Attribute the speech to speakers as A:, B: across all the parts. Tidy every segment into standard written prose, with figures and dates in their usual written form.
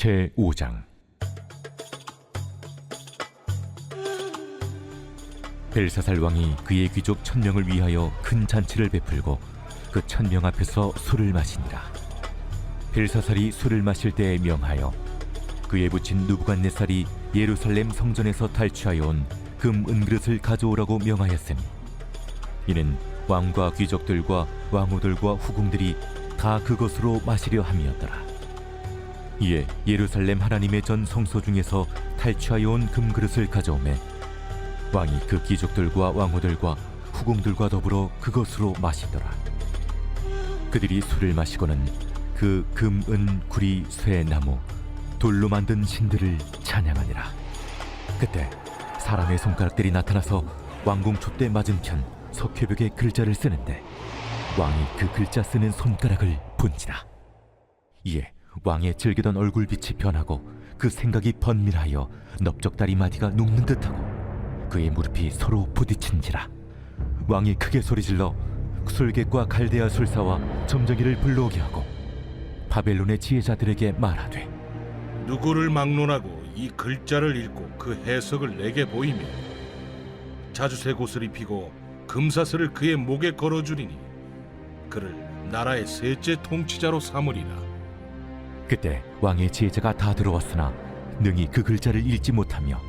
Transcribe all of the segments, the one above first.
A: 제5장. 벨사살 왕이 그의 귀족 1000명을 위하여 큰 잔치를 베풀고 그 1000명 앞에서 술을 마시니라. 벨사살이 술을 마실 때에 명하여 그의 부친 느부갓네살이 예루살렘 성전에서 탈취하여 온 금 은그릇을 가져오라고 명하였으니, 이는 왕과 귀족들과 왕후들과 후궁들이 다 그것으로 마시려 함이었더라. 이에 예루살렘 하나님의 전 성소 중에서 탈취하여 온 금그릇을 가져오매 왕이 그 귀족들과 왕후들과 후궁들과 더불어 그것으로 마시더라. 그들이 술을 마시고는 그 금, 은, 구리, 쇠, 나무, 돌로 만든 신들을 찬양하니라. 그때 사람의 손가락들이 나타나서 왕궁 촛대 맞은편 석회벽에 글자를 쓰는데 왕이 그 글자 쓰는 손가락을 본지라. 이에 왕의 즐기던 얼굴빛이 변하고 그 생각이 번밀하여 넓적다리 마디가 눕는 듯하고 그의 무릎이 서로 부딪힌지라. 왕이 크게 소리질러 술객과 갈대아 술사와 점쟁이를 불러오게 하고 바벨론의 지혜자들에게 말하되,
B: 누구를 막론하고 이 글자를 읽고 그 해석을 내게 보이며 자주색 옷을 입히고 금사슬을 그의 목에 걸어주리니 그를 나라의 셋째 통치자로 삼으리라.
A: 그때 왕의 지혜자가 다 들어왔으나 능히 그 글자를 읽지 못하며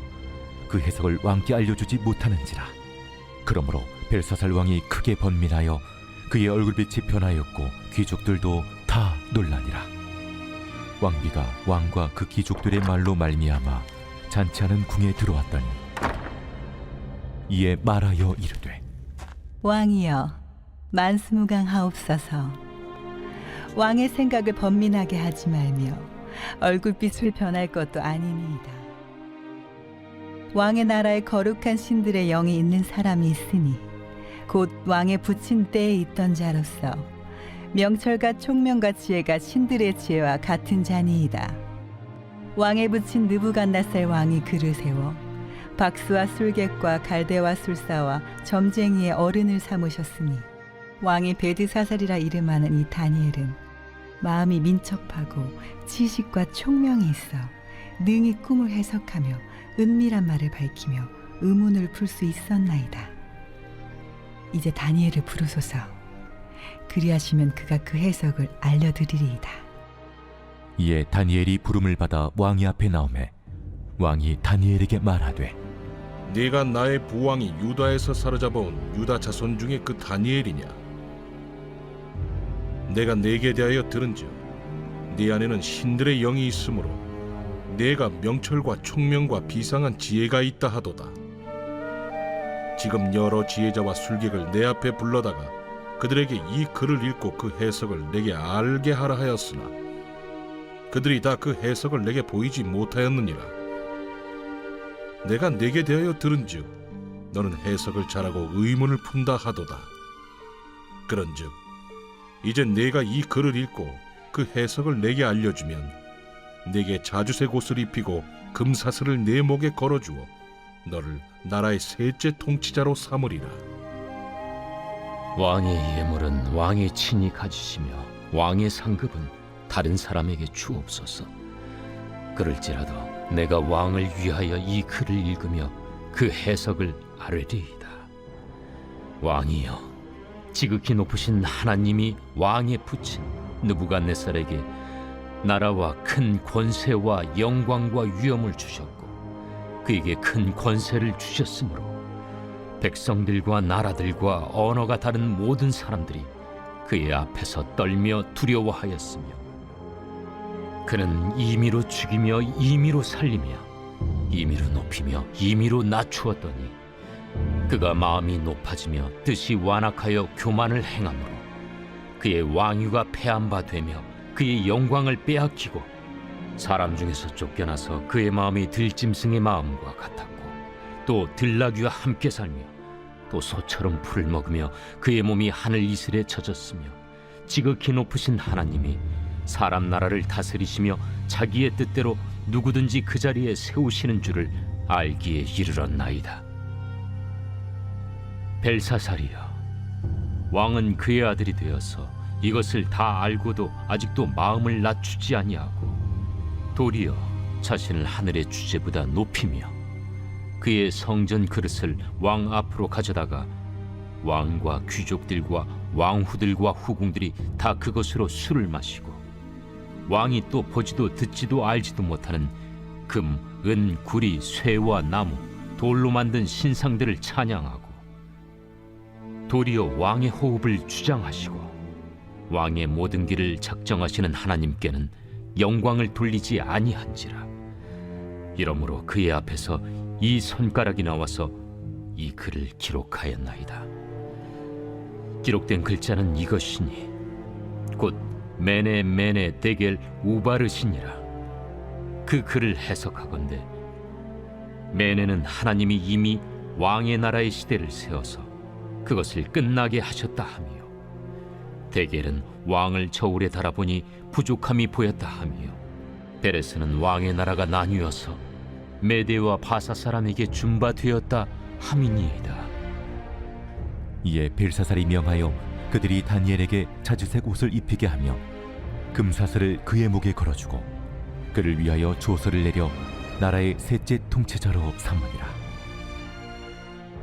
A: 그 해석을 왕께 알려주지 못하는지라. 그러므로 벨사살 왕이 크게 번민하여 그의 얼굴빛이 변하였고 귀족들도 다 놀라니라. 왕비가 왕과 그 귀족들의 말로 말미암아 잔치하는 궁에 들어왔더니 이에 말하여 이르되,
C: 왕이여, 만수무강하옵소서. 왕의 생각을 번민하게 하지 말며 얼굴빛을 변할 것도 아니니이다. 왕의 나라에 거룩한 신들의 영이 있는 사람이 있으니 곧 왕의 부친 때에 있던 자로서 명철과 총명과 지혜가 신들의 지혜와 같은 자니이다. 왕의 부친 느부갓네살 왕이 그를 세워 박수와 술객과 갈대와 술사와 점쟁이의 어른을 삼으셨으니 왕이 베드사살이라 이름하는 이 다니엘은 마음이 민첩하고 지식과 총명이 있어 능히 꿈을 해석하며 은밀한 말을 밝히며 의문을 풀 수 있었나이다. 이제 다니엘을 부르소서. 그리하시면 그가 그 해석을 알려드리리이다.
A: 이에 다니엘이 부름을 받아 왕의 앞에 나오매 왕이 다니엘에게 말하되,
B: 네가 나의 부왕이 유다에서 사로잡아온 유다 자손 중에 그 다니엘이냐? 내가 네게 대하여 들은즉 네 안에는 신들의 영이 있으므로 네가 명철과 총명과 비상한 지혜가 있다 하도다. 지금 여러 지혜자와 술객을 내 앞에 불러다가 그들에게 이 글을 읽고 그 해석을 내게 알게 하라 하였으나 그들이 다 그 해석을 내게 보이지 못하였느니라. 내가 네게 대하여 들은즉 너는 해석을 잘하고 의문을 푼다 하도다. 그런즉 이제 네가 이 글을 읽고 그 해석을 내게 알려주면 네게 자주색 옷을 입히고 금사슬을 내 목에 걸어주어 너를 나라의 셋째 통치자로 삼으리라.
D: 왕의 예물은 왕이 친히 가지시며 왕의 상급은 다른 사람에게 주옵소서. 그럴지라도 내가 왕을 위하여 이 글을 읽으며 그 해석을 아뢰리이다. 왕이여, 지극히 높으신 하나님이 왕의 부친 느부갓네살에게 나라와 큰 권세와 영광과 위엄을 주셨고 그에게 큰 권세를 주셨으므로 백성들과 나라들과 언어가 다른 모든 사람들이 그의 앞에서 떨며 두려워하였으며 그는 임의로 죽이며 임의로 살리며 임의로 높이며 임의로 낮추었더니 그가 마음이 높아지며 뜻이 완악하여 교만을 행함으로 그의 왕위가 패한 바 되며 그의 영광을 빼앗기고 사람 중에서 쫓겨나서 그의 마음이 들짐승의 마음과 같았고 또 들나귀와 함께 살며 또 소처럼 풀을 먹으며 그의 몸이 하늘 이슬에 젖었으며 지극히 높으신 하나님이 사람 나라를 다스리시며 자기의 뜻대로 누구든지 그 자리에 세우시는 줄을 알기에 이르렀나이다. 벨사살이여, 왕은 그의 아들이 되어서 이것을 다 알고도 아직도 마음을 낮추지 아니하고 도리어 자신을 하늘의 주제보다 높이며 그의 성전 그릇을 왕 앞으로 가져다가 왕과 귀족들과 왕후들과 후궁들이 다 그것으로 술을 마시고 왕이 또 보지도 듣지도 알지도 못하는 금, 은, 구리, 쇠와 나무, 돌로 만든 신상들을 찬양하고 도리어 왕의 호흡을 주장하시고 왕의 모든 길을 작정하시는 하나님께는 영광을 돌리지 아니한지라. 이러므로 그의 앞에서 이 손가락이 나와서 이 글을 기록하였나이다. 기록된 글자는 이것이니 곧 메네 메네 데겔 우바르시니라. 그 글을 해석하건대 메네는 하나님이 이미 왕의 나라의 시대를 세워서 그것을 끝나게 하셨다 하며, 데겔은 왕을 저울에 달아보니 부족함이 보였다 하며, 베레스는 왕의 나라가 나뉘어서 메대와 바사 사람에게 준바되었다 함이니이다.
A: 이에 벨사살이 명하여 그들이 다니엘에게 자주색 옷을 입히게 하며 금사슬을 그의 목에 걸어주고 그를 위하여 조서를 내려 나라의 셋째 통치자로 삼으니라.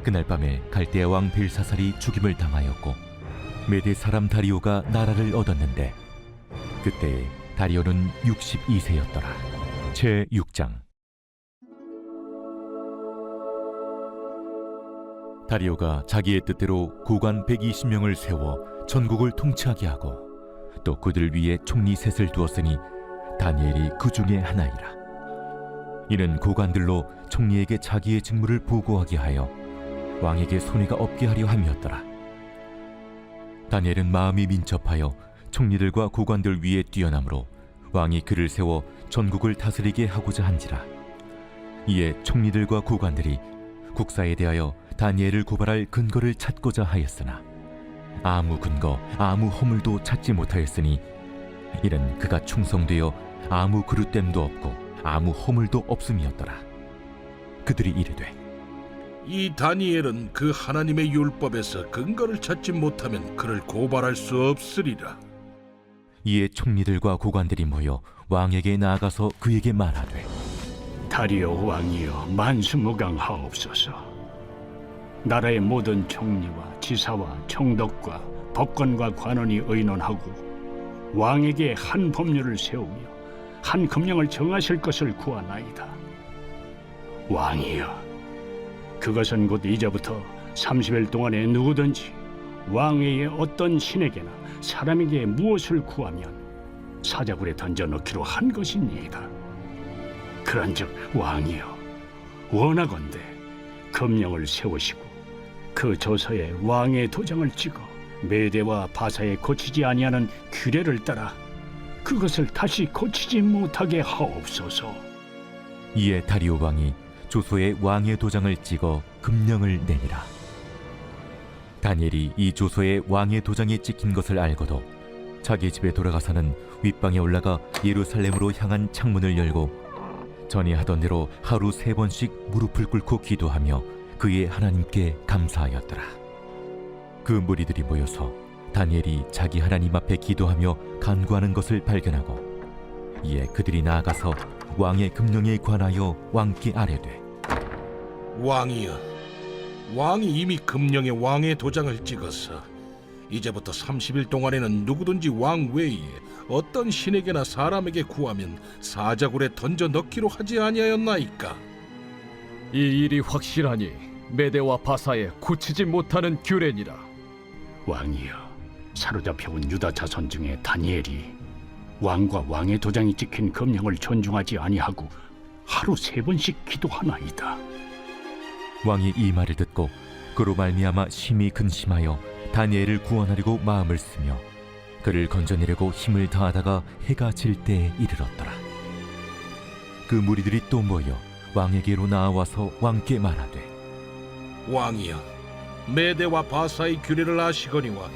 A: 그날 밤에 갈대아 왕 벨사살이 죽임을 당하였고 메대 사람 다리오가 나라를 얻었는데 그때 다리오는 62세였더라. 제6장. 다리오가 자기의 뜻대로 고관 120명을 세워 전국을 통치하게 하고 또 그들 위에 총리 셋을 두었으니 다니엘이 그 중에 하나이라. 이는 고관들로 총리에게 자기의 직무를 보고하게 하여 왕에게 손해가 없게 하려 함이었더라. 다니엘은 마음이 민첩하여 총리들과 고관들 위에 뛰어나므로 왕이 그를 세워 전국을 다스리게 하고자 한지라. 이에 총리들과 고관들이 국사에 대하여 다니엘을 고발할 근거를 찾고자 하였으나 아무 근거 아무 허물도 찾지 못하였으니 이는 그가 충성되어 아무 그릇됨도 없고 아무 허물도 없음이었더라. 그들이 이르되
B: 이 다니엘은 그 하나님의 율법에서 근거를 찾지 못하면 그를 고발할 수 없으리라.
A: 이에 총리들과 고관들이 모여 왕에게 나아가서 그에게 말하되
E: 다리오 왕이여 만수무강하옵소서. 나라의 모든 총리와 지사와 총독과 법관과 관원이 의논하고 왕에게 한 법률을 세우며 한 금령을 정하실 것을 구하나이다. 왕이여, 그것은 곧 이제부터 30일 동안에 누구든지 왕외의 어떤 신에게나 사람에게 무엇을 구하면 사자굴에 던져 넣기로 한 것이니이다. 그런즉 왕이여, 원하건대 금령을 세우시고 그 조서에 왕의 도장을 찍어 메대와 바사에 고치지 아니하는 규례를 따라 그것을 다시 고치지 못하게 하옵소서.
A: 이에 다리오 왕이 조서에 왕의 도장을 찍어 금령을 내니라. 다니엘이 이 조서에 왕의 도장이 찍힌 것을 알고도 자기 집에 돌아가서는 윗방에 올라가 예루살렘으로 향한 창문을 열고 전에 하던 대로 하루 3번씩 무릎을 꿇고 기도하며 그의 하나님께 감사하였더라. 그 무리들이 모여서 다니엘이 자기 하나님 앞에 기도하며 간구하는 것을 발견하고 이에 그들이 나아가서 왕의 금령에 관하여 왕께 아뢰되
B: 왕이여, 왕이 이미 금령에 왕의 도장을 찍어서 이제부터 30일 동안에는 누구든지 왕 외에 어떤 신에게나 사람에게 구하면 사자굴에 던져 넣기로 하지 아니하였나이까?
F: 이 일이 확실하니 메대와 바사에 고치지 못하는 규례니라.
E: 왕이여, 사로잡혀온 유다 자손 중에 다니엘이 왕과 왕의 도장이 찍힌 금령을 존중하지 아니하고 하루 3번씩 기도하나이다.
A: 왕이 이 말을 듣고 그로 말미암아 심히 근심하여 다니엘을 구원하려고 마음을 쓰며 그를 건져내려고 힘을 다하다가 해가 질 때에 이르렀더라. 그 무리들이 또 모여 왕에게로 나와서 왕께 말하되
B: 왕이여, 메대와 바사의 규례를 아시거니와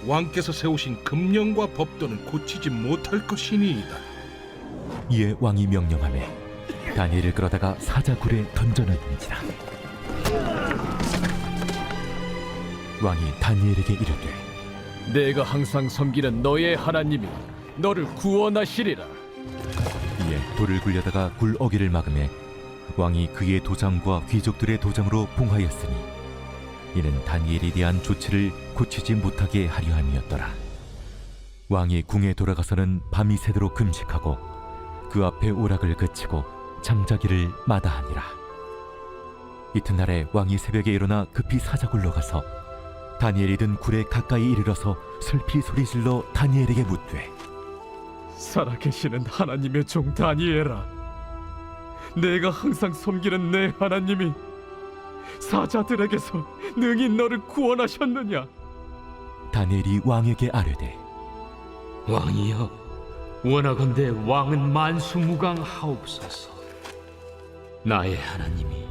B: 왕께서 세우신 금령과 법도는 고치지 못할 것이니이다.
A: 이에 왕이 명령하매 다니엘을 끌어다가 사자굴에 던져넣은지라. 왕이 다니엘에게 이르되
F: 내가 항상 섬기는 너의 하나님이 너를 구원하시리라.
A: 이에 돌을 굴려다가 굴 어기를 막음에 왕이 그의 도장과 귀족들의 도장으로 봉하였으니 이는 다니엘에 대한 조치를 고치지 못하게 하려 함이었더라. 왕이 궁에 돌아가서는 밤이 새도록 금식하고 그 앞에 오락을 그치고 잠자기를 마다하니라. 이튿날에 왕이 새벽에 일어나 급히 사자굴로 가서 다니엘이 든 굴에 가까이 이르러서 슬피 소리질러 다니엘에게 묻되
F: 살아계시는 하나님의 종 다니엘아, 내가 항상 섬기는 내 하나님이 사자들에게서 능히 너를 구원하셨느냐?
A: 다니엘이 왕에게 아뢰되
D: 왕이여, 원하건대 왕은 만수무강하옵소서. 나의 하나님이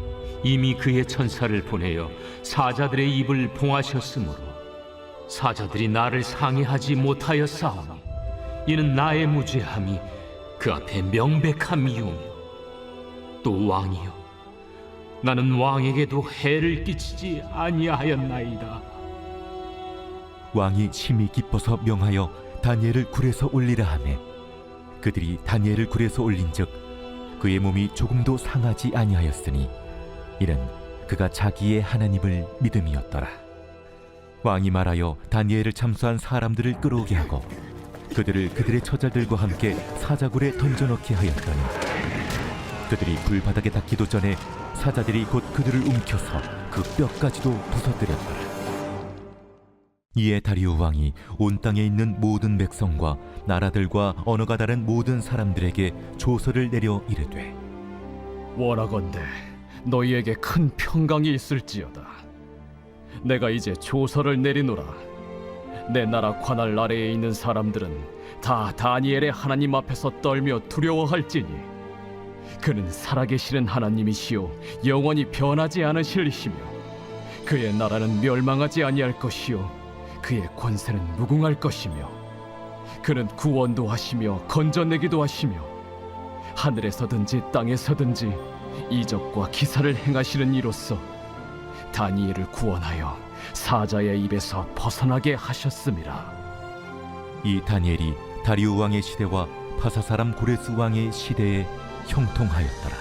D: 이미 그의 천사를 보내어 사자들의 입을 봉하셨으므로 사자들이 나를 상해하지 못하였사오니 이는 나의 무죄함이 그 앞에 명백함이오며 또 왕이여, 나는 왕에게도 해를 끼치지 아니하였나이다.
A: 왕이 심히 기뻐서 명하여 다니엘을 굴에서 올리라 하매 그들이 다니엘을 굴에서 올린즉 그의 몸이 조금도 상하지 아니하였으니 이는 그가 자기의 하나님을 믿음이었더라. 왕이 말하여 다니엘을 참수한 사람들을 끌어오게 하고 그들을 그들의 처자들과 함께 사자굴에 던져넣게 하였더니 그들이 불바닥에 닿기도 전에 사자들이 곧 그들을 움켜서 그 뼈까지도 부서뜨렸더라. 이에 다리오 왕이 온 땅에 있는 모든 백성과 나라들과 언어가 다른 모든 사람들에게 조서를 내려 이르되
F: 원하건대 너희에게 큰 평강이 있을지어다. 내가 이제 조서를 내리노라. 내 나라 관할 아래에 있는 사람들은 다 다니엘의 하나님 앞에서 떨며 두려워할지니 그는 살아계시는 하나님이시요 영원히 변하지 않으실 이시며 그의 나라는 멸망하지 아니할 것이요 그의 권세는 무궁할 것이며 그는 구원도 하시며 건져내기도 하시며 하늘에서든지 땅에서든지 이적과 기사를 행하시는 이로써 다니엘을 구원하여 사자의 입에서 벗어나게 하셨음이라.
A: 이 다니엘이 다리오 왕의 시대와 파사 사람 고레스 왕의 시대에 형통하였더라.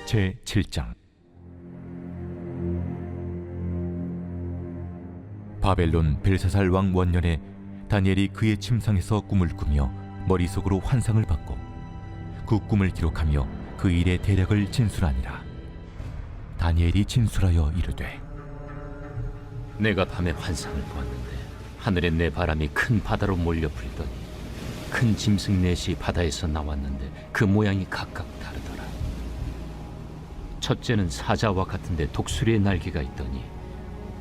A: 제 7장. 바벨론 벨사살 왕 원년에 다니엘이 그의 침상에서 꿈을 꾸며 머릿속으로 환상을 받고 그 꿈을 기록하며 그 일의 대략을 진술하니라. 다니엘이 진술하여 이르되
D: 내가 밤에 환상을 보았는데 하늘에 내 바람이 큰 바다로 몰려 불더니 큰 짐승 넷이 바다에서 나왔는데 그 모양이 각각 다르더라. 첫째는 사자와 같은데 독수리의 날개가 있더니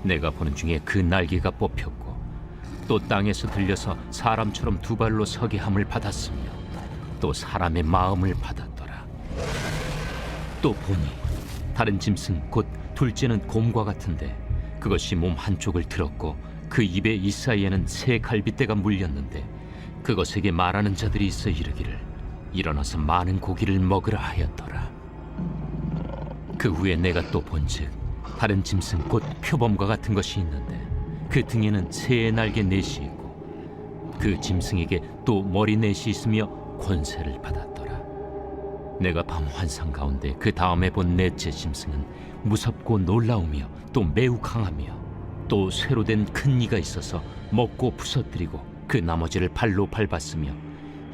D: 내가 보는 중에 그 날개가 뽑혔고 또 땅에서 들려서 사람처럼 두 발로 서게 함을 받았으며 또 사람의 마음을 받았더라. 또 보니 다른 짐승 곧 둘째는 곰과 같은데 그것이 몸 한쪽을 들었고 그 입에 이 사이에는 새 갈빗대가 물렸는데 그것에게 말하는 자들이 있어 이르기를 일어나서 많은 고기를 먹으라 하였더라. 그 후에 내가 또 본즉 다른 짐승 곧 표범과 같은 것이 있는데 그 등에는 새의 날개 넷이 있고 그 짐승에게 또 머리 넷이 있으며 권세를 받았더라. 내가 밤 환상 가운데 그 다음에 본 넷째 짐승은 무섭고 놀라우며 또 매우 강하며 또 쇠로 된 큰 이가 있어서 먹고 부서뜨리고 그 나머지를 발로 밟았으며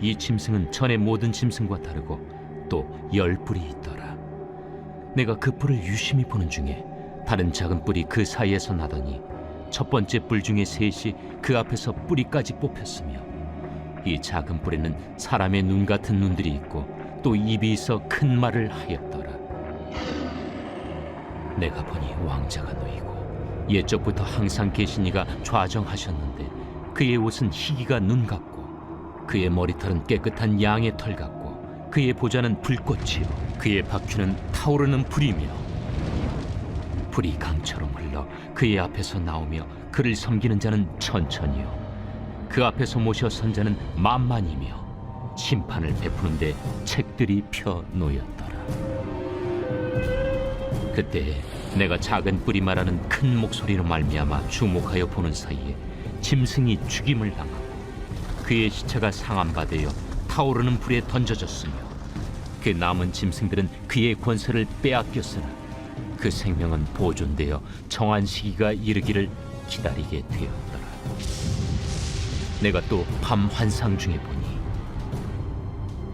D: 이 짐승은 전의 모든 짐승과 다르고 또 10뿔이 있더라. 내가 그 뿔을 유심히 보는 중에 다른 작은 뿔이 그 사이에서 나더니 첫 번째 뿔 중에 셋이 그 앞에서 뿌리까지 뽑혔으며 이 작은 뿔에는 사람의 눈 같은 눈들이 있고 또 입이 있어 큰 말을 하였더라. 내가 보니 왕자가 놓이고 옛적부터 항상 계신 이가 좌정하셨는데 그의 옷은 희기가 눈 같고 그의 머리털은 깨끗한 양의 털 같고 그의 보좌는 불꽃이요 그의 바퀴는 타오르는 불이며 불이 강처럼 흘러 그의 앞에서 나오며 그를 섬기는 자는 천천히요 그 앞에서 모셔 선 자는 만만이며 심판을 베푸는데 책들이 펴 놓였더라. 그때 내가 작은 뿔이 말하는 큰 목소리로 말미암아 주목하여 보는 사이에 짐승이 죽임을 당하고 그의 시체가 상함받아 타오르는 불에 던져졌으며 그 남은 짐승들은 그의 권세를 빼앗겼으나 그 생명은 보존되어 정한 시기가 이르기를 기다리게 되었더라. 내가 또 밤 환상 중에 보니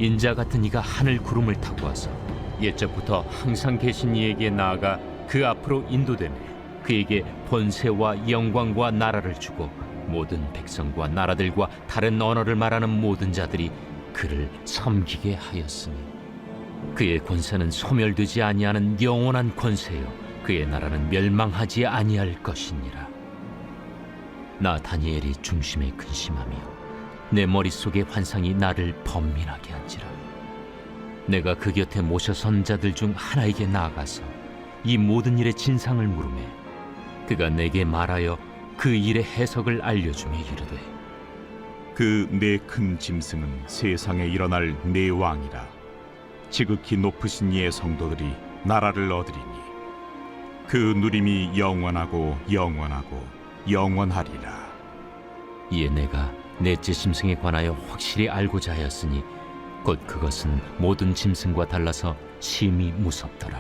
D: 인자 같은 이가 하늘 구름을 타고 와서 옛적부터 항상 계신 이에게 나아가 그 앞으로 인도되매 그에게 권세와 영광과 나라를 주고 모든 백성과 나라들과 다른 언어를 말하는 모든 자들이 그를 섬기게 하였으니 그의 권세는 소멸되지 아니하는 영원한 권세요 그의 나라는 멸망하지 아니할 것이니라. 나 다니엘이 중심에 근심하며 내 머릿속의 환상이 나를 번민하게 한지라. 내가 그 곁에 모셔선 자들 중 하나에게 나아가서 이 모든 일의 진상을 물으매 그가 내게 말하여 그 일의 해석을 알려주며 이르되
G: 그 네 큰 짐승은 세상에 일어날 네 왕이라. 지극히 높으신 이의 성도들이 나라를 얻으리니 그 누림이 영원하고 영원하고 영원하리라.
D: 이에 내가 넷째 짐승에 관하여 확실히 알고자 하였으니 곧 그것은 모든 짐승과 달라서 심히 무섭더라.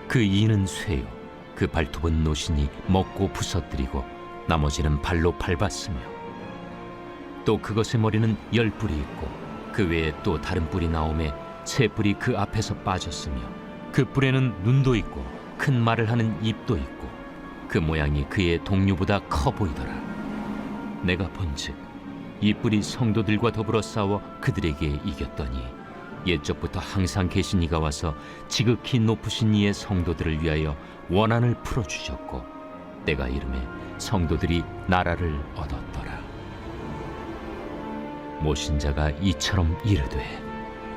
D: 그 이는 쇠요 그 발톱은 노신이 먹고 부서뜨리고 나머지는 발로 밟았으며 또 그것의 머리는 10뿔이 있고 그 외에 또 다른 뿔이 나오매 3뿔이 그 앞에서 빠졌으며 그 뿔에는 눈도 있고 큰 말을 하는 입도 있고 그 모양이 그의 동류보다 커 보이더라. 내가 본즉 이 뿔이 성도들과 더불어 싸워 그들에게 이겼더니 옛적부터 항상 계신 이가 와서 지극히 높으신 이의 성도들을 위하여 원한을 풀어주셨고 때가 이름에 성도들이 나라를 얻었더라. 모신 자가 이처럼 이르되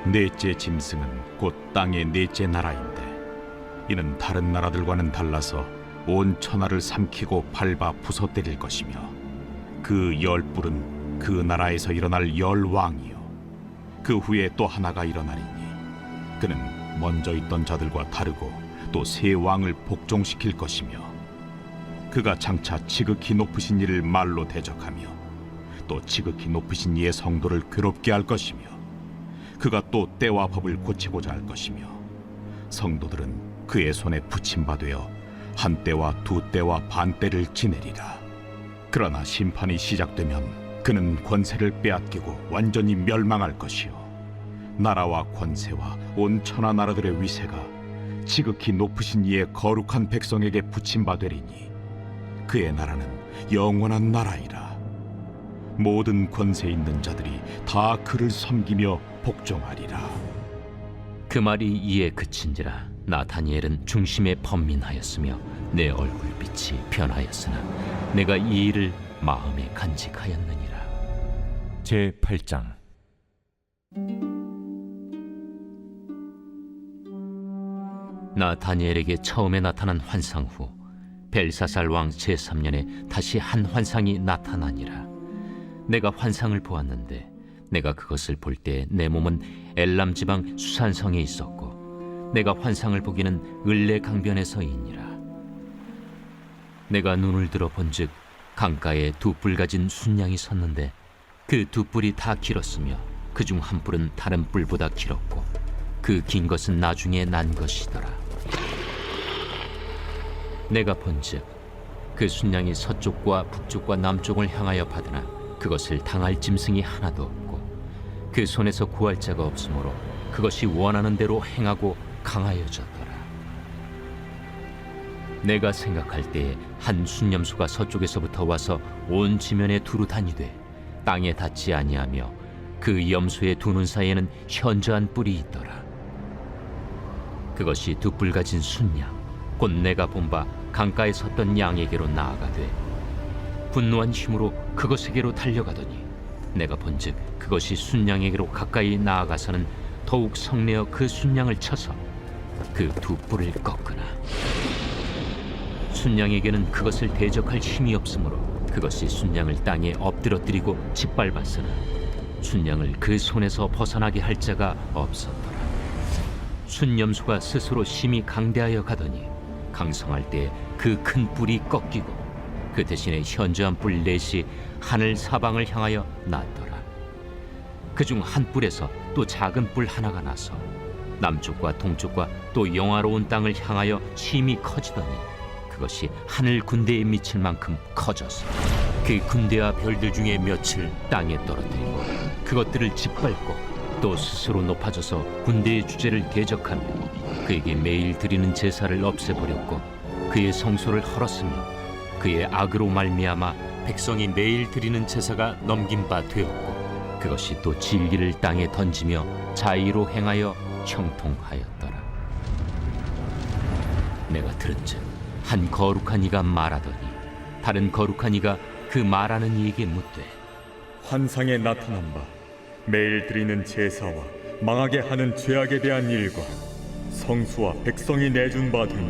G: 넷째 짐승은 곧 땅의 넷째 나라인데 이는 다른 나라들과는 달라서 온 천하를 삼키고 밟아 부서뜨릴 것이며 그 10뿔은 그 나라에서 일어날 10왕이요 그 후에 또 하나가 일어나리니 그는 먼저 있던 자들과 다르고 또 새 왕을 복종시킬 것이며 그가 장차 지극히 높으신 이를 말로 대적하며 또 지극히 높으신 이의 성도를 괴롭게 할 것이며 그가 또 때와 법을 고치고자 할 것이며 성도들은 그의 손에 붙임바 되어 한 때와 두 때와 반 때를 지내리라. 그러나 심판이 시작되면 그는 권세를 빼앗기고 완전히 멸망할 것이요 나라와 권세와 온 천하 나라들의 위세가 지극히 높으신 이의 거룩한 백성에게 붙임바 되리니 그의 나라는 영원한 나라이라. 모든 권세 있는 자들이 다 그를 섬기며 복종하리라.
D: 그 말이 이에 그친지라 나 다니엘은 중심에 번민하였으며 내 얼굴빛이 변하였으나 내가 이 일을 마음에 간직하였느니라.
A: 제 8장.
D: 나 다니엘에게 처음에 나타난 환상 후 벨사살 왕 제3년에 다시 한 환상이 나타나니라. 내가 환상을 보았는데 내가 그것을 볼 때 내 몸은 엘람 지방 수산성에 있었고 내가 환상을 보기는 을레 강변에서이니라. 내가 눈을 들어 본즉 강가에 2뿔 가진 순양이 섰는데 그 2뿔이 다 길었으며 그중 한 뿔은 다른 뿔보다 길었고 그 긴 것은 나중에 난 것이더라. 내가 본즉 그 순양이 서쪽과 북쪽과 남쪽을 향하여 받으나 그것을 당할 짐승이 하나도 없고 그 손에서 구할 자가 없으므로 그것이 원하는 대로 행하고 강하여졌더라. 내가 생각할 때에 한 순념수가 서쪽에서부터 와서 온 지면에 두루 다니되 땅에 닿지 아니하며 그 염소의 두 눈 사이에는 현저한 뿔이 있더라. 그것이 2뿔 가진 순양 곧 내가 본 바 강가에 섰던 양에게로 나아가되 분노한 힘으로 그것에게로 달려가더니 내가 본즉 그것이 순양에게로 가까이 나아가서는 더욱 성내어 그 순양을 쳐서 그 2뿔을 꺾으나 순양에게는 그것을 대적할 힘이 없으므로 그것이 순양을 땅에 엎드러뜨리고 짓밟았으나 순양을 그 손에서 벗어나게 할 자가 없었더라. 순염소가 스스로 심히 강대하여 가더니 강성할 때 그 큰 뿔이 꺾이고 그 대신에 현저한 뿔 넷이 하늘 사방을 향하여 났더라. 그중 한 뿔에서 또 작은 뿔 하나가 나서 남쪽과 동쪽과 또 영화로운 땅을 향하여 심히 커지더니 그것이 하늘 군대에 미칠 만큼 커져서 그 군대와 별들 중에 몇을 땅에 떨어뜨리고 그것들을 짓밟고 또 스스로 높아져서 군대의 주제를 대적하며 그에게 매일 드리는 제사를 없애버렸고 그의 성소를 헐었으며 그의 악으로 말미암아 백성이 매일 드리는 제사가 넘긴 바 되었고 그것이 또 진리를 땅에 던지며 자의로 행하여 형통하였더라. 내가 들은즉 한 거룩한 이가 말하더니 다른 거룩한 이가 그 말하는 이에게 묻되
H: 환상에 나타난 바 매일 드리는 제사와 망하게 하는 죄악에 대한 일과 성수와 백성이 내준 바 되며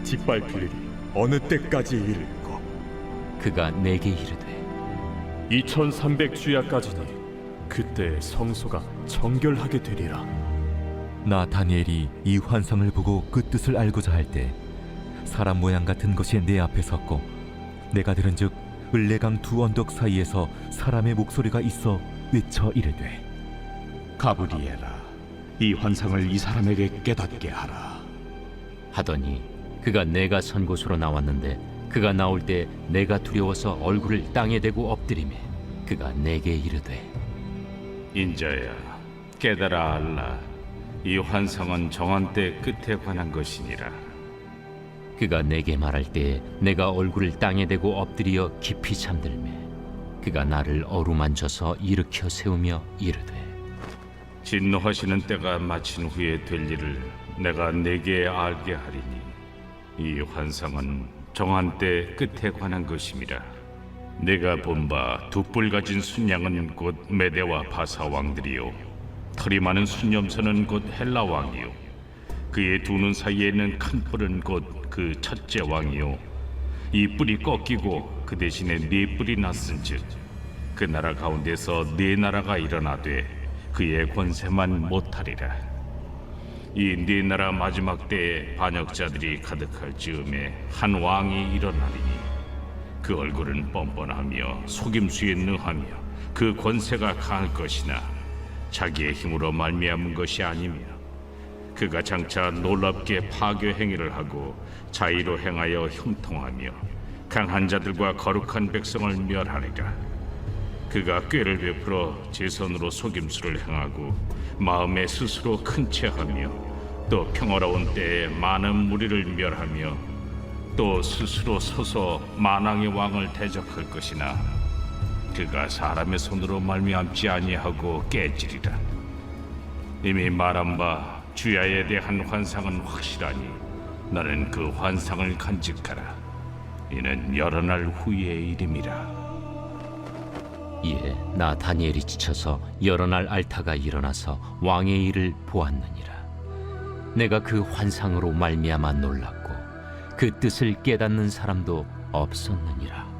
H: 짓밟힐 일이 어느 때까지 이를까?
D: 그가 내게 이르되
F: 2300주야까지니 그때 성소가 정결하게 되리라.
A: 나 다니엘이 이 환상을 보고 그 뜻을 알고자 할 때 사람 모양 같은 것이 내 앞에 섰고 내가 들은즉 을레강 두 언덕 사이에서 사람의 목소리가 있어 외쳐 이르되
G: 가브리엘아, 이 환상을 이 사람에게 깨닫게 하라.
D: 하더니 그가 내가 선 곳으로 나왔는데 그가 나올 때 내가 두려워서 얼굴을 땅에 대고 엎드리매 그가 내게 이르되
I: 인자야, 깨달아 알라. 이 환상은 정한 때 끝에 관한 것이니라.
D: 그가 내게 말할 때 내가 얼굴을 땅에 대고 엎드려 깊이 잠들매 그가 나를 어루만져서 일으켜 세우며 이르되
I: 진노하시는 때가 마친 후에 될 일을 내가 내게 알게 하리니 이 환상은 정한 때 끝에 관한 것임이라. 내가 본 바 두 뿔 가진 순양은 곧 메대와 바사 왕들이요 털이 많은 순염소는 곧 헬라 왕이요 그의 두 눈 사이에 있는 큰 뿔은 곧 그 첫째 왕이요 이 뿔이 꺾이고 그 대신에 네 뿔이 났은즉 그 나라 가운데서 네 나라가 일어나되 그의 권세만 못하리라. 이 네 나라 마지막 때에 반역자들이 가득할 즈음에 한 왕이 일어나리니 그 얼굴은 뻔뻔하며 속임수에 능하며 그 권세가 강할 것이나 자기의 힘으로 말미암은 것이 아니며 그가 장차 놀랍게 파괴 행위를 하고 자의로 행하여 형통하며 강한 자들과 거룩한 백성을 멸하리라. 그가 꾀를 베풀어 제 손으로 속임수를 행하고 마음에 스스로 큰 체하며 또 평화로운 때에 많은 무리를 멸하며 또 스스로 서서 만왕의 왕을 대적할 것이나 그가 사람의 손으로 말미암지 아니하고 깨지리라. 이미 말한 바 주야에 대한 환상은 확실하니 너는 그 환상을 간직하라. 이는 여러 날 후의 일임이라.
D: 이에 나 다니엘이 지쳐서 여러 날 앓다가 일어나서 왕의 일을 보았느니라. 내가 그 환상으로 말미암아 놀랐고 그 뜻을 깨닫는 사람도 없었느니라.